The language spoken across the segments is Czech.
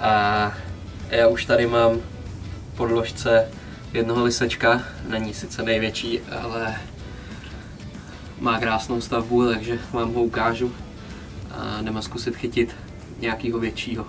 A já už tady mám v podložce jednoho lisečka, není sice největší, ale má krásnou stavbu, takže vám ho ukážu a jdeme zkusit chytit nějakého většího.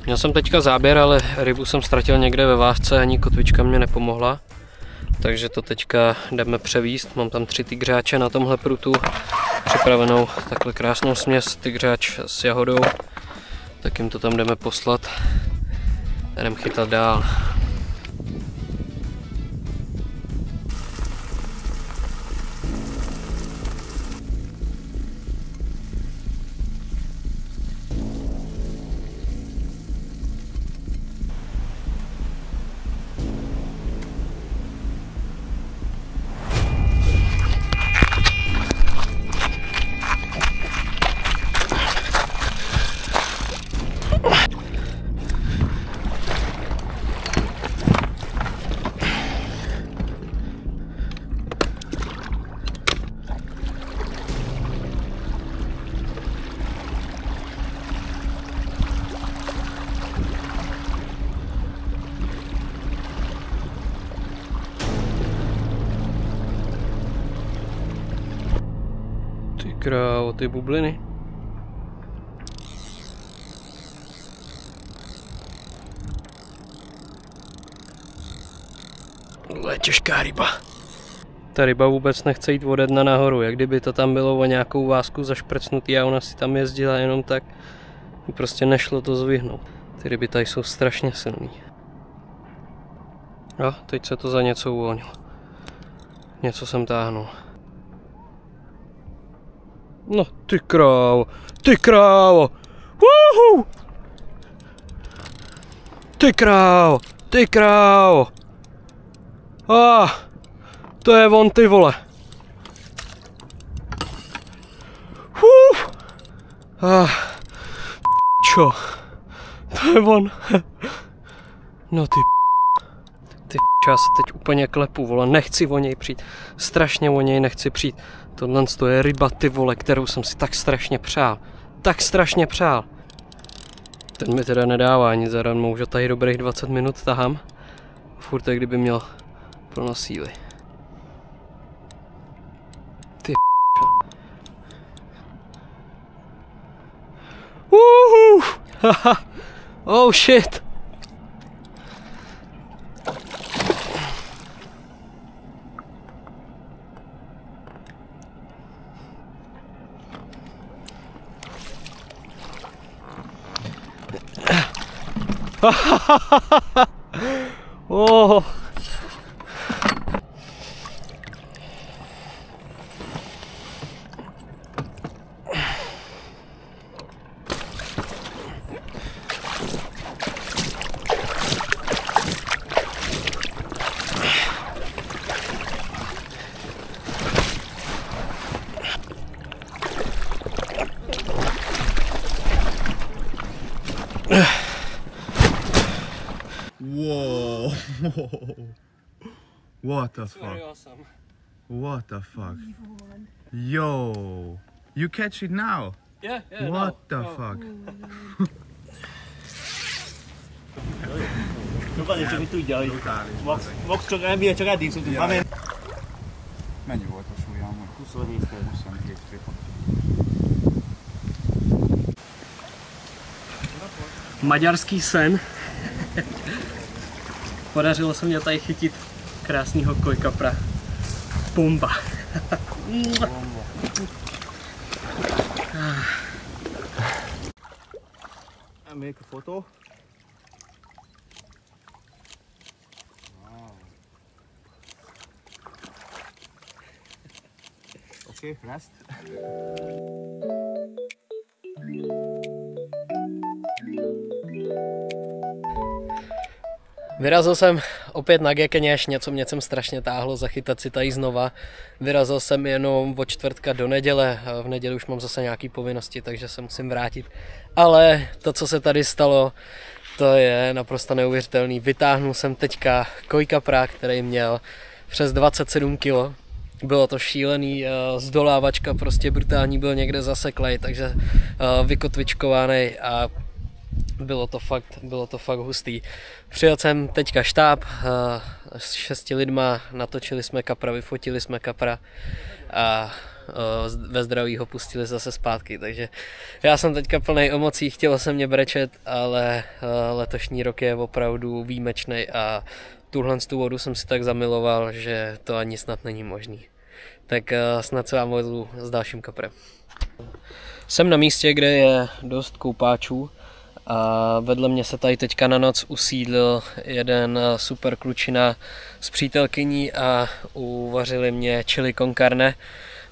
Měl jsem teďka záběr, ale rybu jsem ztratil někde ve vážce, ani kotvička mě nepomohla. Takže to teďka jdeme převíst. Mám tam 3 tygřáče na tomhle prutu. Připravenou takhle krásnou směs tygřáč s jahodou. Tak jim to tam jdeme poslat. A jdeme chytat dál. Krávo, ty bubliny. Tohle je těžká ryba. Ta ryba vůbec nechce jít od dna nahoru, jak kdyby to tam bylo o nějakou vásku zašprcnutý a ona si tam jezdila jenom tak. Prostě nešlo to zvyhnout. Ty ryby tady jsou strašně silný. A teď se to za něco uvolnilo. Něco jsem táhnul. No ty krávo, ty krávo, woohoo! Ty krávo, ty krávo. To je on, ty vole. Čo? To je on. No ty já se teď úplně klepu, vole, nechci o něj přijít. Strašně o něj nechci přijít. Tohle je ryba, ty vole, kterou jsem si tak strašně přál. Tak strašně přál. Ten mi teda nedává nic zadarmo, už tady dobrých 20 minut tahám. Furt jak kdyby měl plno síly. Ty Haha. Oh shit. Oh. Whoa. What the fuck? Very awesome. What the fuck? Yo. You catch it now? Yeah, What the fuck? Sokat és csak itt tudja, hogy max csak elbír, csak eddig szoktuk. Mennyi volt a súlyam? 27 fő. 27 fő. Maďarský sen. Podařilo se mě tady chytit krásného kojkapra. Bomba. I make a photo. Wow. Okay, rest. Vyrazil jsem opět na Gekeněš, něco mě sem strašně táhlo zachytat si tady znova. Vyrazil jsem jenom od čtvrtka do neděle, v neděli už mám zase nějaké povinnosti, takže se musím vrátit. Ale to, co se tady stalo, to je naprosto neuvěřitelný. Vytáhnul jsem teďka kojkapra, který měl přes 27 kg. Bylo to šílený, zdolávačka prostě brutální, byl někde zaseklej, takže vykotvičkovaný a bylo to fakt hustý. Přijel jsem teďka štáb s 6 lidma, natočili jsme kapra, vyfotili jsme kapra a ve zdraví ho pustili zase zpátky, takže já jsem teďka plnej emocí, chtělo se mě brečet, ale letošní rok je opravdu výjimečný a tuhle vodu jsem si tak zamiloval, že to ani snad není možný. Tak snad se vám vozu s dalším kaprem. Jsem na místě, kde je dost koupáčů a vedle mě se tady teďka na noc usídlil jeden super klučina s přítelkyní a uvařili mě chili con carne.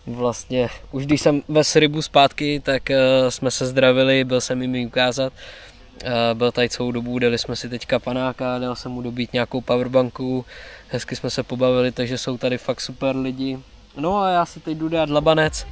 Vlastně už když jsem ves rybu zpátky, tak jsme se zdravili, byl jsem jim ukázat. Byl tady celou dobu, dali jsme si teďka panáka, dal jsem mu dobít nějakou powerbanku, hezky jsme se pobavili, takže jsou tady fakt super lidi. No a já si teď jdu dát labanec.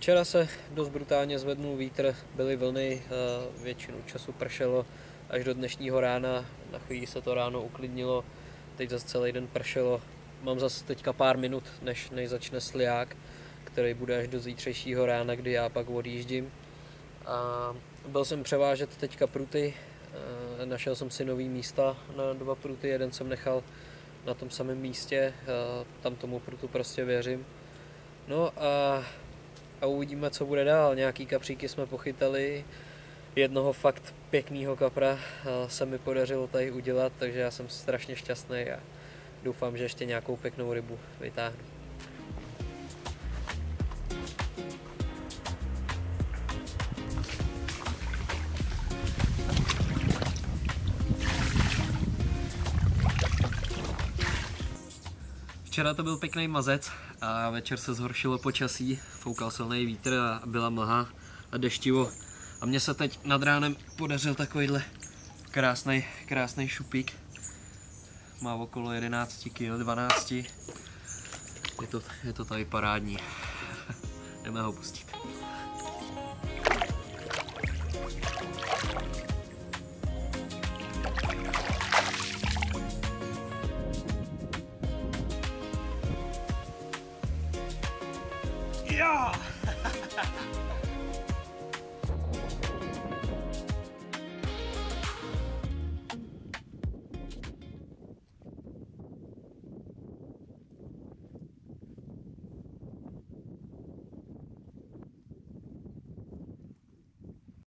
Včera se dost brutálně zvednul vítr, byly vlny, většinu času pršelo až do dnešního rána, na chvíli se to ráno uklidnilo, teď zase celý den pršelo. Mám zase teďka pár minut, než začne sliják, který bude až do zítřejšího rána, kdy já pak odjíždím. A byl jsem převážet teďka pruty, našel jsem si nový místa na 2 pruty, jeden jsem nechal na tom samém místě, tam tomu prutu prostě věřím. No a uvidíme, co bude dál. Nějaký kapříky jsme pochytali, jednoho fakt pěkného kapra se mi podařilo tady udělat, takže já jsem strašně šťastný a doufám, že ještě nějakou pěknou rybu vytáhnu. Včera to byl pěkný mazec a večer se zhoršilo počasí, foukal silný vítr a byla mlha a deštivo. A mně se teď nad ránem podařil takovýhle krásný šupík. Má okolo 11 kg, 12. Je to tady parádní. Jdeme ho pustit. Ja!